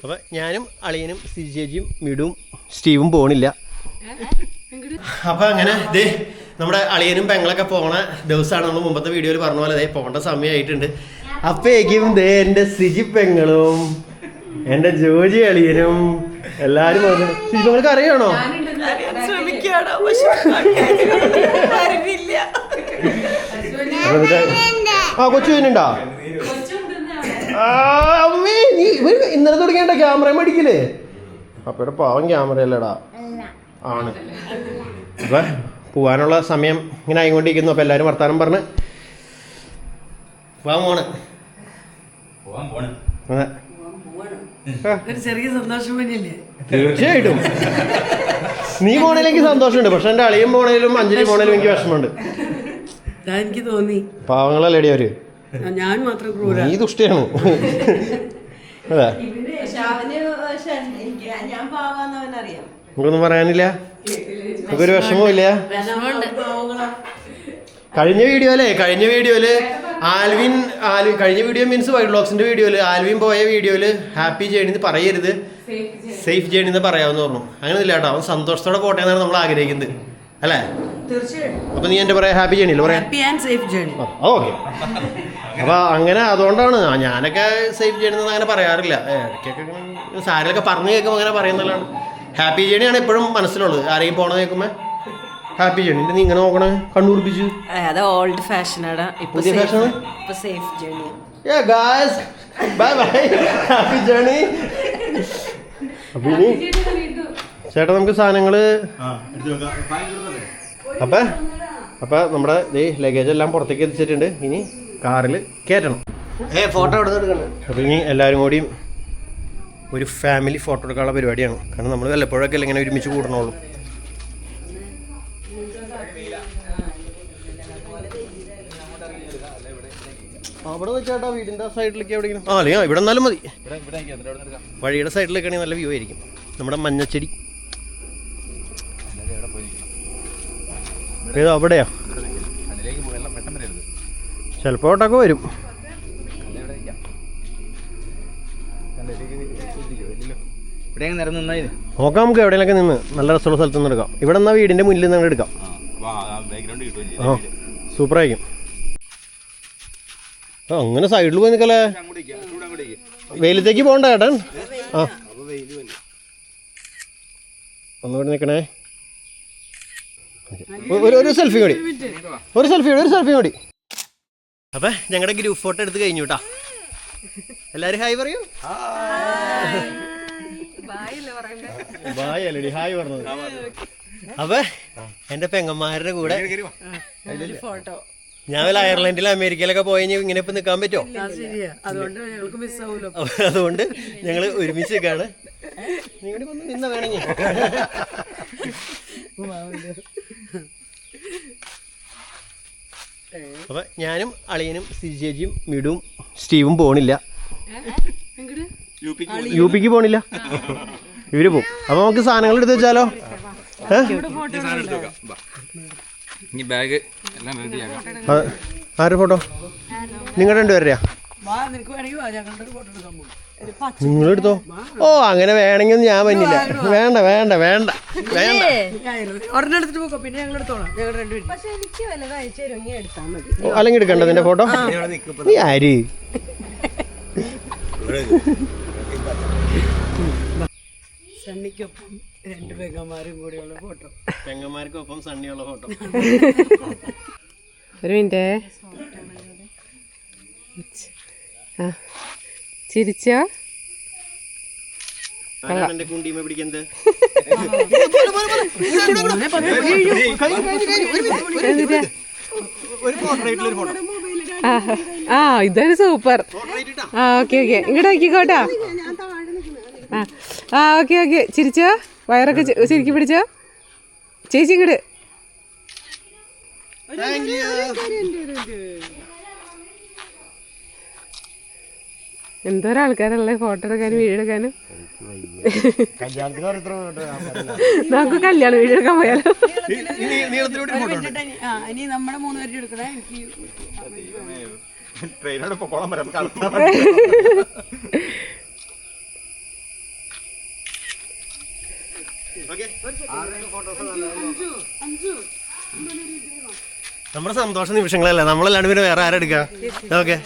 അപ്പൊ ഞാനും അളിയനും സിജേജിയും മിടും സ്റ്റീവും പോണില്ല. അപ്പൊ അങ്ങനെ ദേ നമ്മുടെ അളിയനും പെങ്ങളൊക്കെ പോണ ദിവസമാണ്. നമ്മൾ മുമ്പത്തെ വീഡിയോയിൽ പറഞ്ഞ പോലെ പോകേണ്ട സമയമായിട്ടുണ്ട്. അപ്പേക്കും ദേ എന്റെ സിജി പെങ്ങളും എന്റെ ജോജി അളിയനും എല്ലാരും സിജി പെങ്ങൾക്ക് അറിയണോ? ആ കൊച്ചു വരുന്നുണ്ടോ? അമ്മേ നീ ഇന്നലെ തുടങ്ങിയ ക്യാമറ മേടിക്കില്ലേ? അപ്പയുടെ പാവം ക്യാമറ അല്ലടാ ആണ്. അപ്പൊ പോവാനുള്ള സമയം ഇങ്ങനെ ആയിക്കൊണ്ടിരിക്കുന്നു. അപ്പൊ എല്ലാരും വർത്താനം പറഞ്ഞ് പോവാൻ പോണ്. അതെ ചെറിയ സന്തോഷം തന്നെയല്ലേ? തീർച്ചയായിട്ടും നീ പോണേലെങ്കിൽ സന്തോഷമുണ്ട്. പക്ഷെ എന്റെ അളിയൻ പോണേലും അഞ്ജലി പോണേലും എനിക്ക് വിഷമമുണ്ട്. എനിക്ക് തോന്നി പാവങ്ങളല്ലേടി അവര്. ഞാൻ മാത്രം നീ ദുഷ്ടിയാണ്. അതെ നമുക്കൊന്നും പറയാനില്ല. നമുക്കൊരു വിഷമവും ഇല്ല. കഴിഞ്ഞ വീഡിയോയില് ആൽവിൻ കഴിഞ്ഞ വീഡിയോ മീൻസ് വൈഡ് വ്ളോഗ്സിന്റെ വീഡിയോയില് ആൽവിൻ പോയ വീഡിയോയില് ഹാപ്പി ജേണിന്ന് പറയരുത്, സേഫ് ജേണിന്ന് പറയാമെന്ന് പറഞ്ഞു. അങ്ങനെ ഇല്ല കേട്ടോ. അവൻ സന്തോഷത്തോടെ പോട്ടെ എന്നാണ് നമ്മൾ ആഗ്രഹിക്കുന്നത് അല്ലേ? അപ്പൊ നീ എന്റെ പറയാ ഹാപ്പി ജേണി പറയാ. ഓക്കെ. അപ്പൊ അങ്ങനെ അതുകൊണ്ടാണ് ഞാനൊക്കെ സേഫ് ജേണി അങ്ങനെ പറയാറില്ല. ഇടയ്ക്കൊക്കെ സാരൊക്കെ പറഞ്ഞു കേൾക്കുമ്പോൾ അങ്ങനെ പറയുന്നതാണ്. ഹാപ്പി ജേണിയാണ് എപ്പോഴും മനസ്സിലുള്ളത്. ആരെയും പോണ കേൾക്കുമ്പോ ഹാപ്പി ജേണി. നീ ഇങ്ങനെ നോക്കണേ കണ്ടുപിടിപ്പിച്ചു. അത് ഓൾഡ് ഫാഷനാണ്. പുതിയ fashion safe journey. Yeah guys, bye bye. Happy journey. അപ്പൊ ഇനി ചേട്ടാ നമുക്ക് സാധനങ്ങള് അപ്പൊ നമ്മുടെ ലഗേജ് എല്ലാം പുറത്തേക്ക് എത്തിച്ചിട്ടുണ്ട്. ഇനി കാറിൽ കയറ്റണം. ഫോട്ടോ എടുക്കണം. അപ്പൊ ഇനി എല്ലാവരും കൂടിയും ഒരു ഫാമിലി ഫോട്ടോ എടുക്കാനുള്ള പരിപാടിയാണ്. കാരണം നമ്മൾ വല്ലപ്പോഴൊക്കെ അല്ല ഇങ്ങനെ ഒരുമിച്ച് കൂടണുള്ളൂ. അവിടെ ചേട്ടാ വീടിന്റെ സൈഡിലേക്ക് എവിടെയെങ്കിലും അല്ലെങ്കിൽ ഇവിടെ നിന്നാലും മതി. വഴിയുടെ സൈഡിലേക്കാണെങ്കിൽ നല്ല വ്യൂ ആയിരിക്കും. നമ്മുടെ മഞ്ഞച്ചെടി ഏതോ അവിടെയാ. ചിലപ്പോ ഓട്ടൊക്കെ വരും. നോക്കാം നമുക്ക് എവിടെയെങ്കിലൊക്കെ നിന്ന് നല്ല രസമുള്ള സ്ഥലത്ത് നിന്ന് എടുക്കാം. ഇവിടെ നിന്നാ വീടിന്റെ മുന്നിൽ നിന്ന് എടുക്കാം. ആ സൂപ്പറായിരിക്കും. അങ്ങനെ സൈഡിൽ പോയി നിൽക്കല്ലേ? വെയിലത്തേക്ക് പോകണ്ട ചേട്ടൻ. ആ ഒന്നുകൂടി നിൽക്കണേ. ഒരു സെൽഫി കൂടി. അപ്പൊ ഞങ്ങളുടെ ഗ്രൂപ്പ് ഫോട്ടോ എടുത്ത് കഴിഞ്ഞു കേട്ടാ. എല്ലാരും ഹായ് പറയൂ. ബായ് അല്ലടി ഹായ് പറഞ്ഞത്. അപ്പൊ എന്റെ പെങ്ങന്മാരുടെ കൂടെ ഫോട്ടോ. ഞാൻ വല്ല അയർലൻഡിലും അമേരിക്കയിലൊക്കെ പോയി ഇങ്ങനെ ഇപ്പൊ നിൽക്കാൻ പറ്റുമോ? അതുകൊണ്ട് ഞങ്ങള് ഒരുമിച്ച് നിൽക്കാണ്. നിന്ന വേണമെങ്കിൽ അപ്പൊ ഞാനും അളിയനും സിജേജിയും മിടും സ്റ്റീവും പോണില്ല. യു പിക്ക് പോണില്ല. ഇവര് പോവും. അപ്പൊ നമുക്ക് സാധനങ്ങൾ എടുത്ത് വെച്ചാലോ? ആരുടെ ഫോട്ടോ? നിങ്ങളുടെ രണ്ടുപേരുടെയാ? നിങ്ങളെടുത്തോ. ഓ അങ്ങനെ വേണമെങ്കിൽ ഞാൻ വന്നില്ല. വേണ്ട വേണ്ട വേണ്ട വേണ്ട. അല്ലെങ്കിൽ എടുക്കണ്ട നിന്റെ ഫോട്ടോ. നീ ആര്? സണ്ണിക്കൊപ്പം രണ്ട് പെങ്ങന്മാരും കൂടിയുള്ള ഫോട്ടോ. പെങ്ങന്മാർക്കൊപ്പം സണ്ണിയുള്ള ഫോട്ടോ. ഒരു മിനിറ്റ്. ചിരിച്ചോ? കുണ്ടിമ പിടിക്കുന്നത് ആ ഇതൊരു സൂപ്പർ. ആ ഓക്കെ ഇങ്ങോട്ട് നോക്കിക്കോട്ടാ. ആ ഓക്കെ ചിരിച്ചോ? വയറൊക്കെ ശരിക്കും പിടിച്ചോ? ചേച്ചി ഇങ്ങോട്ട്. എന്തോരാൾക്കാരല്ലേ ഫോട്ടോ എടുക്കാനും വീഡിയോ എടുക്കാനും. നമുക്ക് കല്യാണം വീഡിയോ എടുക്കാൻ പോയാലോ? നീളത്തിലൂടെ ഫോട്ടോ ഉണ്ട്. ഇനി നമ്മുടെ 3 പേരുടെ എടുക്കണേ. എനിക്ക് ട്രെയിനോട് പൊക്കോളം വരാം നമ്മുടെ സന്തോഷ നിമിഷങ്ങളല്ലേ, നമ്മളല്ലാണ്ട് പിന്നെ വേറെ ആരെടുക്കുക. ഓക്കെ.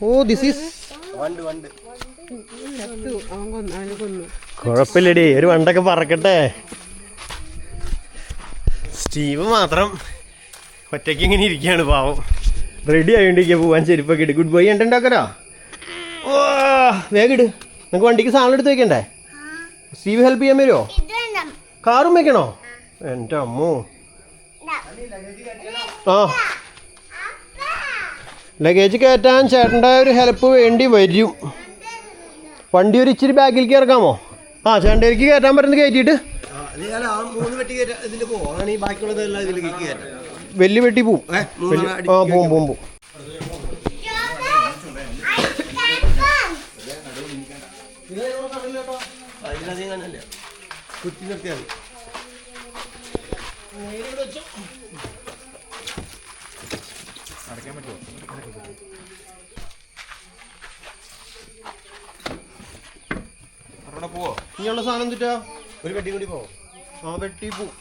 ഓ ദിസ് ഈസ് കുഴപ്പമില്ലടി, ഒരു വണ്ടൊക്കെ പറക്കട്ടെ. സ്റ്റീവ് മാത്രം ഒറ്റയ്ക്ക് ഇങ്ങനെ ഇരിക്കുകയാണ് പാവം. റെഡി ആയിട്ടിരിക്കുക പോവാൻ, ചെരുപ്പൊക്കെ ഇട്ട്. Good bye ഉണ്ടാക്കരാ. ഓ വേഗം ഇട്, നമുക്ക് വണ്ടിക്ക് സാധനം എടുത്ത് വെക്കണ്ടേ? സ്റ്റീവ് ഹെൽപ്പ് ചെയ്യാൻ വരുമോ? കാറും വെക്കണോ? എൻ്റെ അമ്മോ. ആ ലഗേജ് കയറ്റാൻ ചേട്ടൻ്റെ ഒരു ഹെൽപ്പ് വേണ്ടി വരും. വണ്ടി ഒരു ഇച്ചിരി ബാക്കിലേക്ക് ഇറക്കാമോ? ആ ചേട്ടനിലേക്ക് കയറ്റാൻ പറ്റുന്നത് കയറ്റിയിട്ട് വലിയ വെട്ടി പോവും. ആ പോവും പോവും പോവും. കുറ്റി നിർത്തിയാൽ അടയ്ക്കാൻ പറ്റുമോ? അവിടെ പോവോ? ഇനിയുള്ള സാധനം തെറ്റാ ഒരു വെട്ടി കൂടി പോവോ? ആ വെട്ടി പോവും.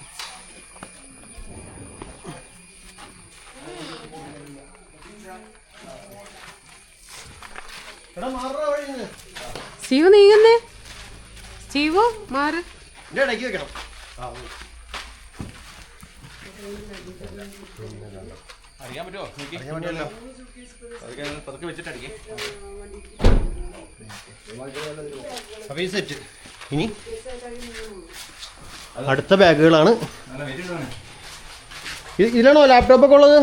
സ്റ്റീവ് നീങ്ങുന്നേ. സ്റ്റീവോ മാറ്. ഇടയ്ക്ക് വെക്കണം. അറിയാൻ പറ്റുമോ? പതുക്കെ വെച്ചിട്ട് അടിക്കേ. അപ്പോൾ ഈ സെറ്റ്. ഇനി അടുത്ത ബാഗുകളാണ്. ഇതിലാണോ ലാപ്ടോപ്പൊക്കെ ഉള്ളത്?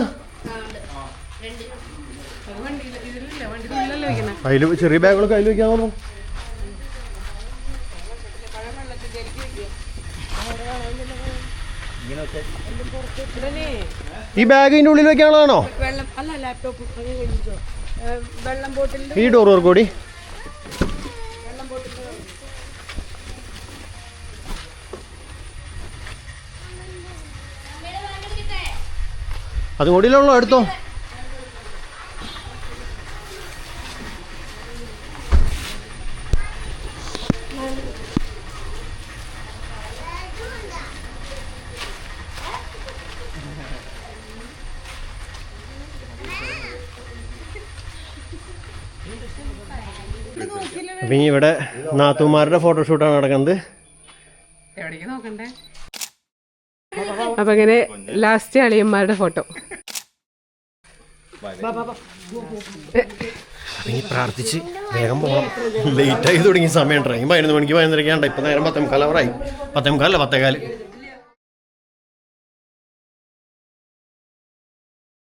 അതിൽ ചെറിയ ബാഗുകളൊക്കെ അതിൽ വെക്കാൻ തോന്നുന്നു. ഈ ബാഗിന്റെ ഉള്ളിൽ വെക്കാനുള്ളതാണോ? വെള്ളം അല്ല, ലാപ്ടോപ്പ് വെള്ളം ബോട്ടിൽ. ഈ ഡോർ വർക്കൂടി. അതും കൂടിയിലുള്ളോ? എടുത്തോ. അപ്പം ഇനി ഇവിടെ നാത്തൂമാരുടെ ഫോട്ടോഷൂട്ടാണ് നടക്കുന്നത്. എവിടേക്ക് നോക്കണ്ടേ? അപ്പൊ ഇങ്ങനെ ലാസ്റ്റ് അളിയന്മാരുടെ ഫോട്ടോ. ഇനി പ്രാർത്ഥിച്ച് വേഗം പോകണം. ലേറ്റായി തുടങ്ങിയ സമയം. ട്രെയിൻ 11 മണിക്ക് 11:30 ഇപ്പം നേരം 10:45 10:45 10:45